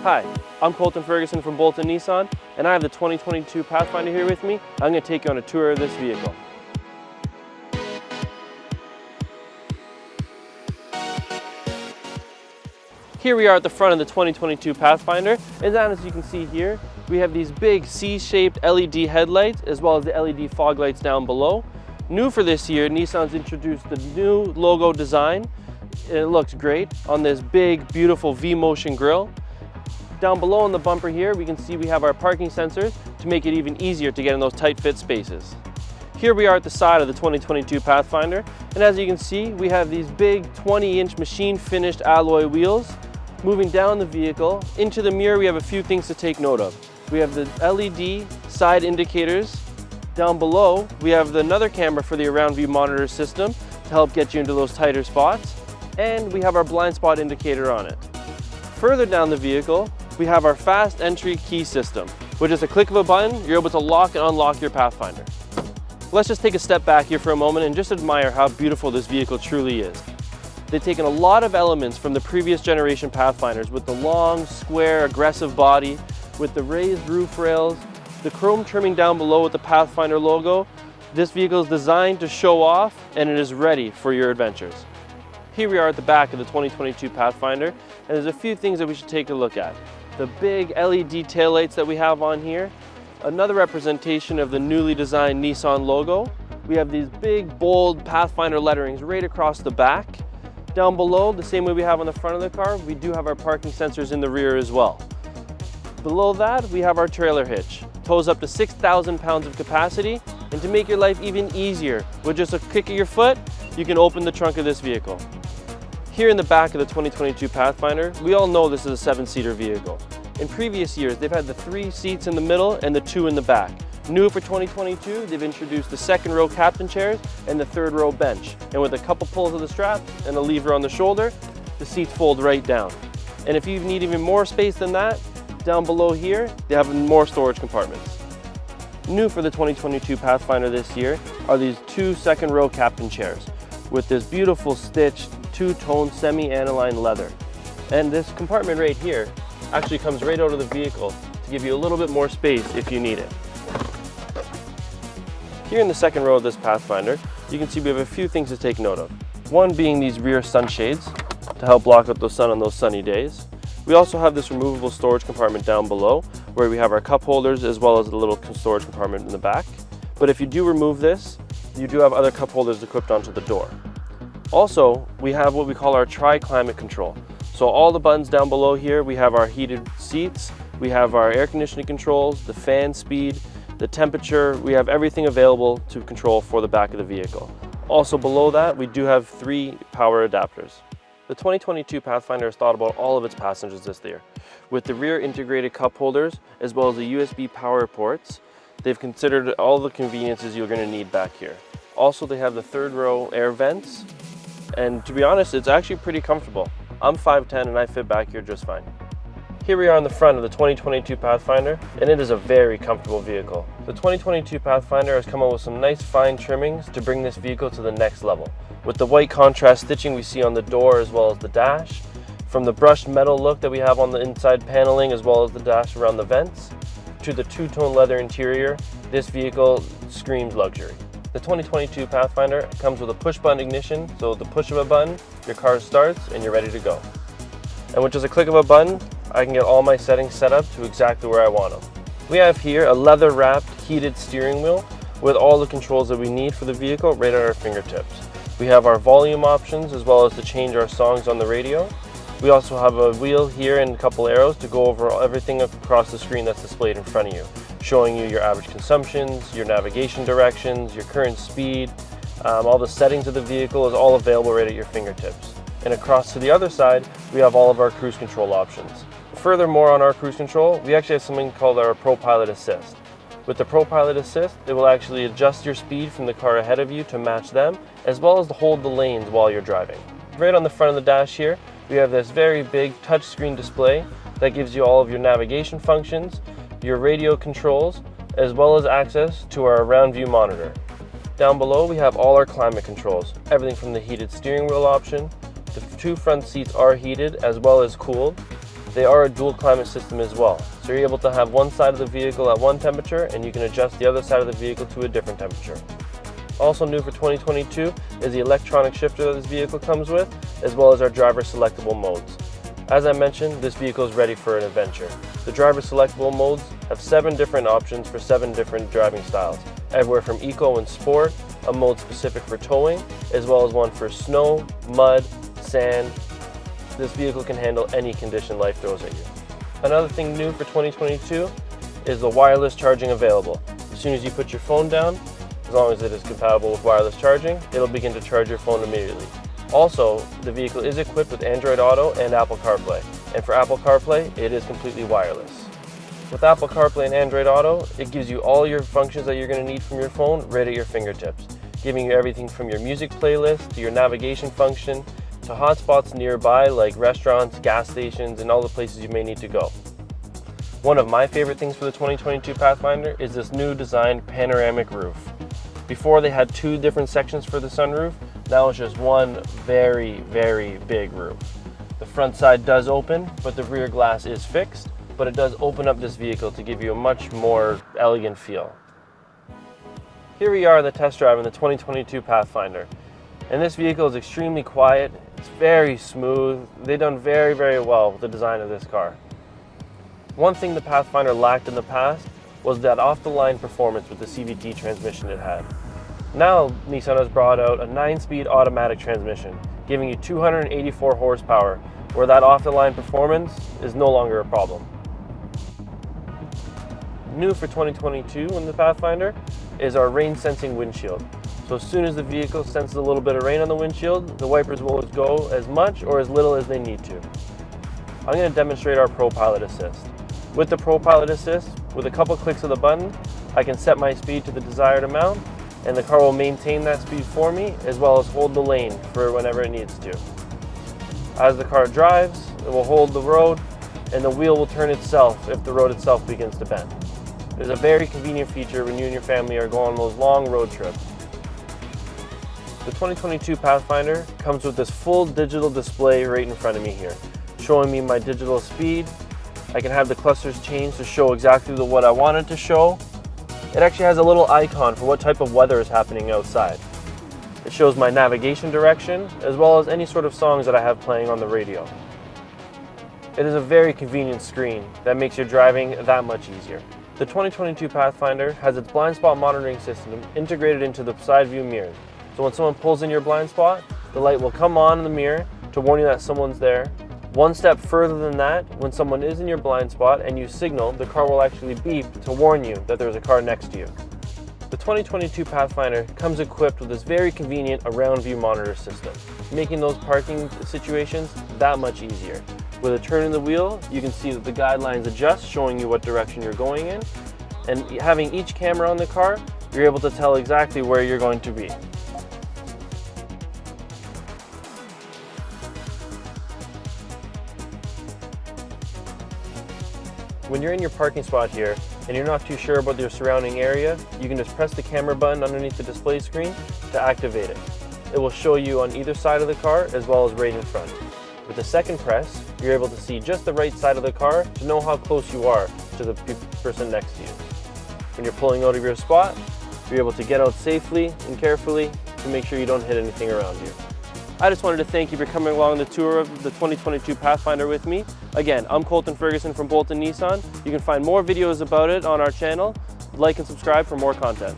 Hi, I'm Colton Ferguson from Bolton Nissan, and I have the 2022 Pathfinder here with me. I'm going to take you on a tour of this vehicle. Here we are at the front of the 2022 Pathfinder, and as you can see here, we have these big C-shaped LED headlights as well as the LED fog lights down below. New for this year, Nissan's introduced the new logo design. It looks great on this big, beautiful V-motion grille. Down below on the bumper here, we can see we have our parking sensors to make it even easier to get in those tight fit spaces. Here we are at the side of the 2022 Pathfinder, and as you can see, we have these big 20-inch machine finished alloy wheels. Moving down the vehicle, into the mirror we have a few things to take note of. We have the LED side indicators. Down below, we have another camera for the around view monitor system to help get you into those tighter spots. And we have our blind spot indicator on it. Further down the vehicle, we have our fast entry key system. With just a click of a button, you're able to lock and unlock your Pathfinder. Let's just take a step back here for a moment and just admire how beautiful this vehicle truly is. They've taken a lot of elements from the previous generation Pathfinders with the long, square, aggressive body, with the raised roof rails, the chrome trimming down below with the Pathfinder logo. This vehicle is designed to show off, and it is ready for your adventures. Here we are at the back of the 2022 Pathfinder, and there's a few things that we should take a look at. The big LED taillights that we have on here, another representation of the newly designed Nissan logo. We have these big, bold Pathfinder letterings right across the back. Down below, the same way we have on the front of the car, we do have our parking sensors in the rear as well. Below that, we have our trailer hitch. Tows up to 6,000 pounds of capacity, and to make your life even easier, with just a kick of your foot, you can open the trunk of this vehicle. Here in the back of the 2022 Pathfinder, we all know this is a 7-seater vehicle. In previous years, they've had the 3 seats in the middle and the 2 in the back. New for 2022, they've introduced the 2nd row captain chairs and the 3rd row bench. And with a couple pulls of the strap and a lever on the shoulder, the seats fold right down. And if you need even more space than that, down below here, they have more storage compartments. New for the 2022 Pathfinder this year are these 2 2nd row captain chairs with this beautiful stitched 2-tone semi-aniline leather. And this compartment right here actually comes right out of the vehicle to give you a little bit more space if you need it. Here in the 2nd row of this Pathfinder, you can see we have a few things to take note of. One being these rear sunshades to help block out the sun on those sunny days. We also have this removable storage compartment down below where we have our cup holders as well as a little storage compartment in the back. But if you do remove this, you do have other cup holders equipped onto the door. Also, we have what we call our tri-climate control. So all the buttons down below here, we have our heated seats, we have our air conditioning controls, the fan speed, the temperature, we have everything available to control for the back of the vehicle. Also below that, we do have 3 power adapters. The 2022 Pathfinder has thought about all of its passengers this year. With the rear integrated cup holders, as well as the USB power ports, they've considered all the conveniences you're going to need back here. Also, they have the 3rd row air vents, and to be honest, it's actually pretty comfortable. I'm 5'10" and I fit back here just fine. Here we are on the front of the 2022 Pathfinder, and it is a very comfortable vehicle. The 2022 Pathfinder has come up with some nice fine trimmings to bring this vehicle to the next level. With the white contrast stitching we see on the door as well as the dash, from the brushed metal look that we have on the inside paneling as well as the dash around the vents, to the 2-tone leather interior, this vehicle screams luxury. The 2022 Pathfinder comes with a push-button ignition, so with the push of a button, your car starts and you're ready to go. And with just a click of a button, I can get all my settings set up to exactly where I want them. We have here a leather-wrapped heated steering wheel with all the controls that we need for the vehicle right at our fingertips. We have our volume options as well as to change our songs on the radio. We also have a wheel here and a couple arrows to go over everything across the screen that's displayed in front of you, showing you your average consumptions, your navigation directions, your current speed, all the settings of the vehicle is all available right at your fingertips. And across to the other side, we have all of our cruise control options. Furthermore, on our cruise control, we actually have something called our Pro Pilot Assist. With the Pro Pilot Assist, it will actually adjust your speed from the car ahead of you to match them, as well as to hold the lanes while you're driving. Right on the front of the dash here, we have this very big touchscreen display that gives you all of your navigation functions, your radio controls, as well as access to our around view monitor. Down below, we have all our climate controls, everything from the heated steering wheel option. The 2 front seats are heated as well as cooled. they are a dual climate system as well. So you're able to have one side of the vehicle at one temperature and you can adjust the other side of the vehicle to a different temperature. Also new for 2022 is the electronic shifter that this vehicle comes with, as well as our driver selectable modes. As I mentioned, this vehicle is ready for an adventure. The driver selectable modes have 7 different options for 7 different driving styles, everywhere from eco and sport, a mode specific for towing, as well as one for snow, mud, sand. This vehicle can handle any condition life throws at you. Another thing new for 2022 is the wireless charging available. As soon as you put your phone down, as long as it is compatible with wireless charging, it'll begin to charge your phone immediately. Also, the vehicle is equipped with Android Auto and Apple CarPlay. And for Apple CarPlay, it is completely wireless. With Apple CarPlay and Android Auto, it gives you all your functions that you're going to need from your phone right at your fingertips, giving you everything from your music playlist to your navigation function to hotspots nearby like restaurants, gas stations, and all the places you may need to go. One of my favorite things for the 2022 Pathfinder is this new designed panoramic roof. Before they had 2 different sections for the sunroof, now it's just one very, very big roof. The front side does open, but the rear glass is fixed, but it does open up this vehicle to give you a much more elegant feel. Here we are in the test drive in the 2022 Pathfinder. And this vehicle is extremely quiet, it's very smooth. They've done very, very well with the design of this car. One thing the Pathfinder lacked in the past was that off-the-line performance with the CVT transmission it had. Now Nissan has brought out a 9-speed automatic transmission, giving you 284 horsepower, where that off-the-line performance is no longer a problem. New for 2022 in the Pathfinder is our rain sensing windshield. So as soon as the vehicle senses a little bit of rain on the windshield, the wipers will go as much or as little as they need to. I'm going to demonstrate our Pro Pilot Assist. With the Pro Pilot Assist, with a couple clicks of the button, I can set my speed to the desired amount, and the car will maintain that speed for me, as well as hold the lane for whenever it needs to. As the car drives, it will hold the road, and the wheel will turn itself if the road itself begins to bend. It's a very convenient feature when you and your family are going on those long road trips. The 2022 Pathfinder comes with this full digital display right in front of me here, showing me my digital speed. I can have the clusters changed to show exactly what I want it to show. It actually has a little icon for what type of weather is happening outside. It shows my navigation direction, as well as any sort of songs that I have playing on the radio. It is a very convenient screen that makes your driving that much easier. The 2022 Pathfinder has its blind spot monitoring system integrated into the side view mirrors. So when someone pulls in your blind spot, the light will come on in the mirror to warn you that someone's there. One step further than that, when someone is in your blind spot and you signal, the car will actually beep to warn you that there's a car next to you. The 2022 Pathfinder comes equipped with this very convenient around view monitor system, making those parking situations that much easier. With a turn in the wheel, you can see that the guidelines adjust, showing you what direction you're going in, and having each camera on the car, you're able to tell exactly where you're going to be. When you're in your parking spot here and you're not too sure about your surrounding area, you can just press the camera button underneath the display screen to activate it. It will show you on either side of the car as well as right in front. With the second press, you're able to see just the right side of the car to know how close you are to the person next to you. When you're pulling out of your spot, you're able to get out safely and carefully to make sure you don't hit anything around you. I just wanted to thank you for coming along the tour of the 2022 Pathfinder with me. Again, I'm Colton Ferguson from Bolton Nissan. You can find more videos about it on our channel. Like and subscribe for more content.